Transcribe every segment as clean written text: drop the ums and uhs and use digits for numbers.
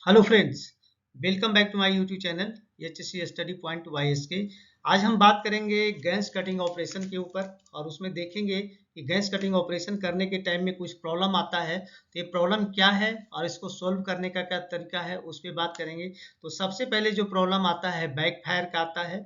Hello friends, welcome back to my YouTube channel HSC study point YSK. आज हम बात करेंगे गैस कटिंग ऑपरेशन के ऊपर और उसमें देखेंगे कि गैस कटिंग ऑपरेशन करने के टाइम में कुछ प्रॉब्लम आता है तो ये प्रॉब्लम क्या है और इसको सॉल्व करने का क्या तरीका है उस पर बात करेंगे। तो सबसे पहले जो प्रॉब्लम आता है बैक फायर का आता है,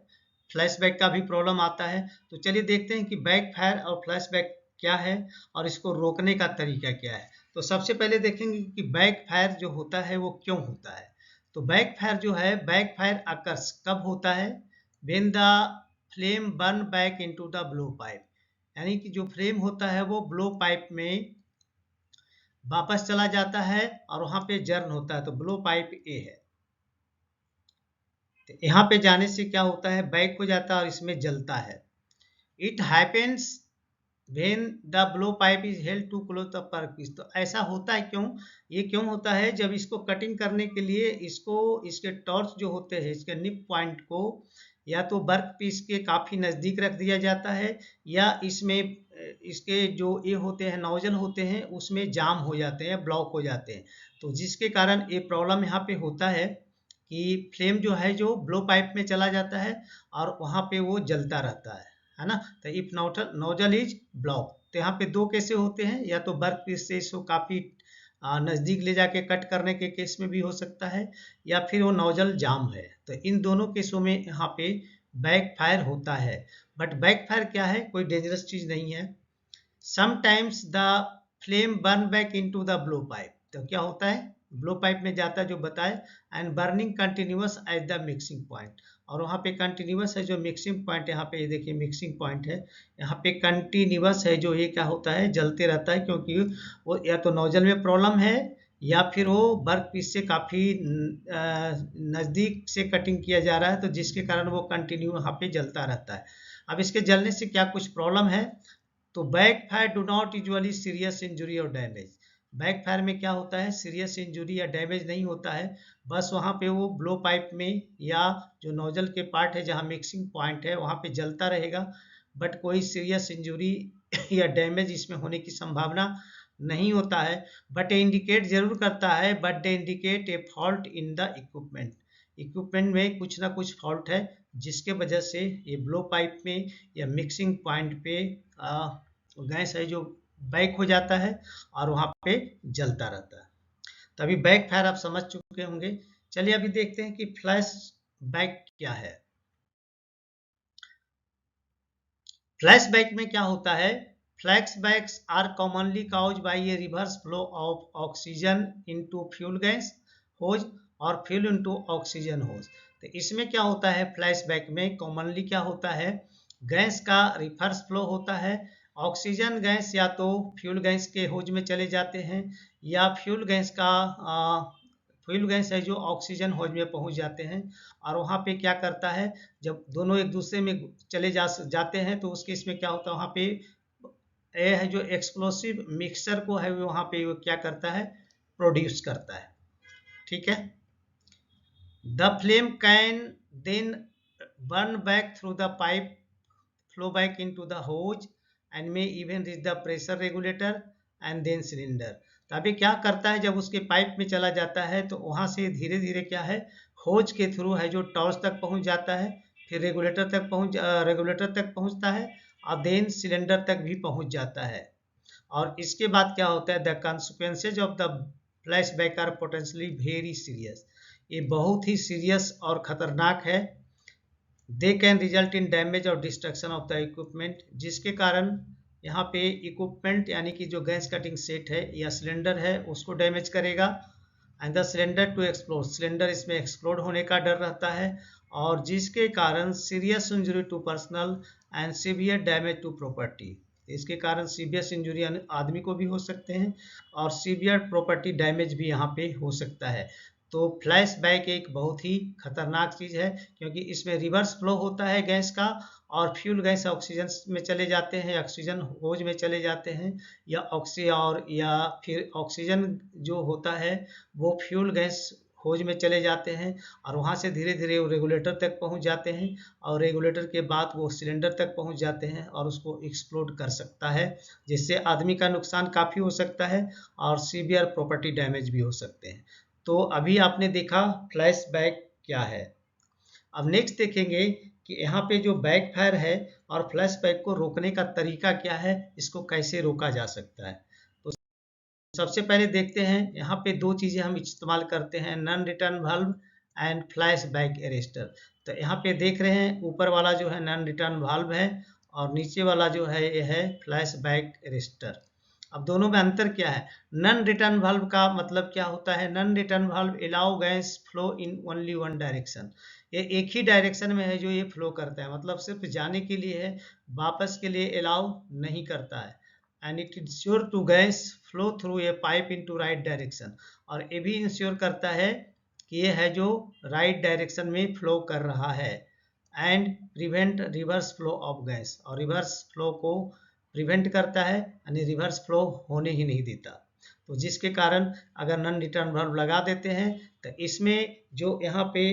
फ्लैशबैक का भी प्रॉब्लम आता है। तो चलिए देखते हैं कि बैक फायर और फ्लैशबैक क्या है और इसको रोकने का तरीका क्या है। तो सबसे पहले देखेंगे कि बैक फायर जो होता है वो क्यों होता है। तो बैक फायर जो है, बैक फायर अकर्स कब होता है? When the flame burn back into the blow pipe, यानी कि जो फ्लेम होता है वो ब्लो पाइप में वापस चला जाता है और वहां पे जर्न होता है। तो ब्लो पाइप ए है, तो यहाँ पे जाने से क्या होता है, बैक हो जाता है और इसमें जलता है। It happens when the blow pipe is held to close the workpiece. तो ऐसा होता है क्यों? ये क्यों होता है? जब इसको कटिंग करने के लिए इसको इसके टॉर्च जो होते हैं, इसके निप पॉइंट को या तो वर्क पीस के काफ़ी नज़दीक रख दिया जाता है या इसमें इसके जो ये होते हैं नोजल होते हैं उसमें जाम हो जाते हैं, ब्लॉक हो जाते हैं। तो जिसके कारण ये प्रॉब्लम यहाँ पे होता है कि फ्लेम जो है जो ब्लो पाइप में चला जाता है और वहाँ पे वो जलता रहता है ना। तो इफ नोजल इज ब्लॉक, तो यहाँ पे दो केसेस होते हैं, या तो वर्क पीस से इसको काफ़ी नज़दीक ले जाके कट करने के केस में भी हो सकता है या फिर वो नोजल जाम है। तो इन दोनों केसों में यहाँ पे बैक फायर होता है। बट बैक फायर क्या है? कोई डेंजरस चीज़ नहीं है। Sometimes the flame burn back into the blow pipe. तो क्या होता है, ब्लो पाइप में जाता है जो बताए, and burning continuous at the mixing point. और वहाँ पे कंटिन्यूअस है जो मिक्सिंग पॉइंट, यहाँ पे देखिए मिक्सिंग पॉइंट है, यहाँ पे कंटिन्यूअस है जो ये क्या होता है, जलते रहता है, क्योंकि वो या तो नोजल में प्रॉब्लम है या फिर वो वर्क पीस से काफ़ी नज़दीक से कटिंग किया जा रहा है, तो जिसके कारण वो कंटिन्यू यहाँ पे जलता रहता है। अब इसके जलने से क्या कुछ प्रॉब्लम है? तो back fire do not usually serious injury और डैमेज। बैक फायर में क्या होता है, सीरियस इंजुरी या डैमेज नहीं होता है, बस वहाँ पे वो ब्लो पाइप में या जो नोजल के पार्ट है जहाँ मिक्सिंग पॉइंट है वहाँ पे जलता रहेगा, बट कोई सीरियस इंजुरी या डैमेज इसमें होने की संभावना नहीं होता है। बट ये इंडिकेट जरूर करता है, but they indicate a fault in the equipment. Equipment में कुछ ना कुछ फॉल्ट है जिसके वजह से ये ब्लो पाइप में या मिक्सिंग पॉइंट पे गैस है जो बैक हो जाता है और वहाँ पे जलता रहता है। तो अभी बैक फायर आप समझ चुके होंगे। चलिए अभी देखते हैं कि फ्लैश बैक क्या है। फ्लैश बैक में क्या होता है? Flash backs are commonly caused by a reverse flow of oxygen into fuel gas hose और फ्यूल इनटू ऑक्सीजन होज। तो इसमें क्या होता है, फ्लैश बैक में कॉमनली क्या होता है, गैस का रिवर्स फ्लो होता है। ऑक्सीजन गैस या तो फ्यूल गैस के होज में चले जाते हैं या फ्यूल गैस का फ्यूल गैस है जो ऑक्सीजन होज में पहुंच जाते हैं। और वहाँ पे क्या करता है, जब दोनों एक दूसरे में चले जाते हैं तो उस केस में क्या होता है, वहाँ पे ये है जो एक्सप्लोसिव मिक्सचर को है वो वहाँ पे वो क्या करता है, प्रोड्यूस करता है। ठीक है। The flame can then burn back through the pipe, flow back into the hose and may even reach the pressure regulator and then cylinder। तो अभी क्या करता है, जब उसके पाइप में चला जाता है तो वहाँ से धीरे धीरे क्या है, होज के थ्रू है जो टॉर्च तक पहुँच जाता है, फिर रेगुलेटर तक पहुँचता है और देन सिलेंडर तक भी पहुँच जाता है। और इसके बाद क्या होता है, the consequences of the flash back are potentially very serious. ये बहुत ही सीरियस और खतरनाक है। They can result in damage और डिस्ट्रक्शन ऑफ द इक्विपमेंट, जिसके कारण यहाँ पे इक्विपमेंट यानी कि जो गैस कटिंग सेट है या सिलेंडर है उसको डैमेज करेगा। And the cylinder to explode, cylinder इसमें एक्सप्लोड होने का डर रहता है और जिसके कारण serious injury to personal and severe damage to property. इसके कारण सीरियस इंजरी आदमी को भी हो सकते हैं और सीवियर प्रॉपर्टी डैमेज भी यहाँ पे हो सकता है। तो फ्लैश बैक एक बहुत ही खतरनाक चीज़ है क्योंकि इसमें रिवर्स फ्लो होता है गैस का और फ्यूल गैस ऑक्सीजन में चले जाते हैं, ऑक्सीजन होज में चले जाते हैं या फिर ऑक्सीजन जो होता है वो फ्यूल गैस होज में चले जाते हैं और वहाँ से धीरे धीरे वो रेगुलेटर तक पहुँच जाते हैं और रेगुलेटर के बाद वो सिलेंडर तक पहुँच जाते हैं और उसको एक्सप्लोड कर सकता है, जिससे आदमी का नुकसान काफ़ी हो सकता है और सीवियर प्रॉपर्टी डैमेज भी हो सकते हैं। तो अभी आपने देखा फ्लैशबैक क्या है। अब नेक्स्ट देखेंगे कि यहाँ पे जो बैकफायर है और फ्लैशबैक को रोकने का तरीका क्या है, इसको कैसे रोका जा सकता है। तो सबसे पहले देखते हैं, यहाँ पे दो चीज़ें हम इस्तेमाल करते हैं, non return valve and flashback arrester. तो यहाँ पे देख रहे हैं ऊपर वाला जो है नॉन रिटर्न वाल्व है और नीचे वाला जो है ये है फ्लैशबैक अरेस्टर। अब दोनों में अंतर क्या है? नॉन रिटर्न वाल्व का मतलब क्या होता है? Non return valve allow gas flow in only one direction. ये एक ही डायरेक्शन में है जो ये फ्लो करता है, मतलब सिर्फ जाने के लिए है, वापस के लिए अलाउ नहीं करता है। And it ensure to gas flow through a pipe into right direction. और ये भी इंश्योर करता है कि ये है जो राइट डायरेक्शन में फ्लो कर रहा है। And prevent reverse flow of gas, और रिवर्स फ्लो को प्रिवेंट करता है, यानी रिवर्स फ्लो होने ही नहीं देता। तो जिसके कारण अगर नॉन रिटर्न वाल्व लगा देते हैं तो इसमें जो यहाँ पे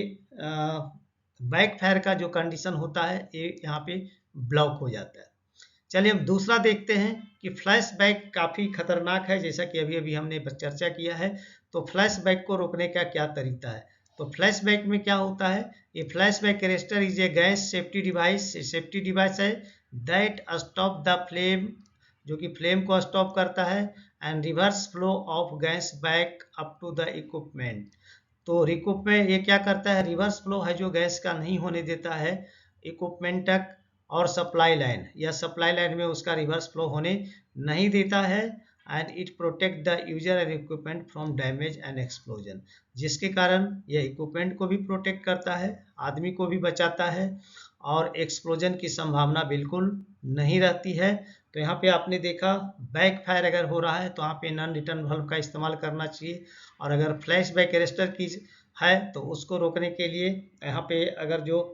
बैकफायर का जो कंडीशन होता है ये यहाँ पे ब्लॉक हो जाता है। चलिए हम दूसरा देखते हैं कि फ्लैशबैक काफ़ी खतरनाक है, जैसा कि अभी अभी हमने चर्चा किया है। तो फ्लैशबैक को रोकने का क्या तरीका है? तो फ्लैशबैक में क्या होता है? ये flashback arrestor is a gas safety device, safety device है दैट स्टॉप द फ्लेम, जो कि फ्लेम को स्टॉप करता है, and reverse flow of gas back up to the equipment. तो रिक्विप में ये क्या करता है? रिवर्स फ्लो है जो गैस का नहीं होने देता है इक्विपमेंट तक, और सप्लाई लाइन या सप्लाई लाइन में उसका रिवर्स फ्लो होने नहीं देता है। And it protect the user and equipment from damage and explosion, जिसके कारण यह इक्विपमेंट को भी प्रोटेक्ट करता है, आदमी को भी बचाता है, और एक्सप्लोजन की संभावना बिल्कुल नहीं रहती है। तो यहाँ पे आपने देखा बैक फायर अगर हो रहा है तो यहाँ पे नॉन रिटर्न वाल्व का इस्तेमाल करना चाहिए, और अगर फ्लैशबैक अरेस्टर की है तो उसको रोकने के लिए यहाँ पे अगर जो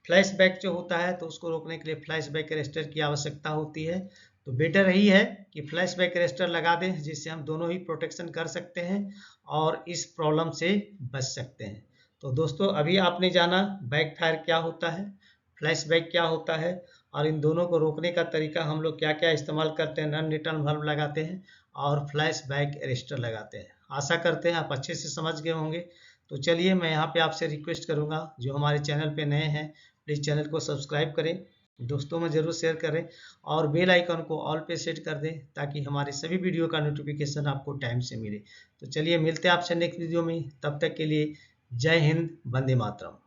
फ्लैशबैक जो होता है तो उसको रोकने के लिए फ्लैशबैक अरेस्टर की आवश्यकता होती है। तो बेटर यही है कि फ्लैशबैक अरेस्टर लगा दें, जिससे हम दोनों ही प्रोटेक्शन कर सकते हैं और इस प्रॉब्लम से बच सकते हैं। तो दोस्तों अभी आपने जाना बैकफायर क्या होता है, फ्लैशबैक क्या होता है, और इन दोनों को रोकने का तरीका हम लोग क्या क्या इस्तेमाल करते हैं, नॉन रिटर्न वाल्व लगाते हैं और फ्लैशबैक अरेस्टर लगाते हैं। आशा करते हैं आप अच्छे से समझ गए होंगे। तो चलिए मैं यहाँ पे आपसे रिक्वेस्ट करूँगा, जो हमारे चैनल पे नए हैं प्लीज़ चैनल को सब्सक्राइब करें, दोस्तों में ज़रूर शेयर करें और बेल आइकन को ऑल पे सेट कर दें ताकि हमारे सभी वीडियो का नोटिफिकेशन आपको टाइम से मिले। तो चलिए मिलते हैं आपसे नेक्स्ट वीडियो में, तब तक के लिए जय हिंद, वंदे मातरम।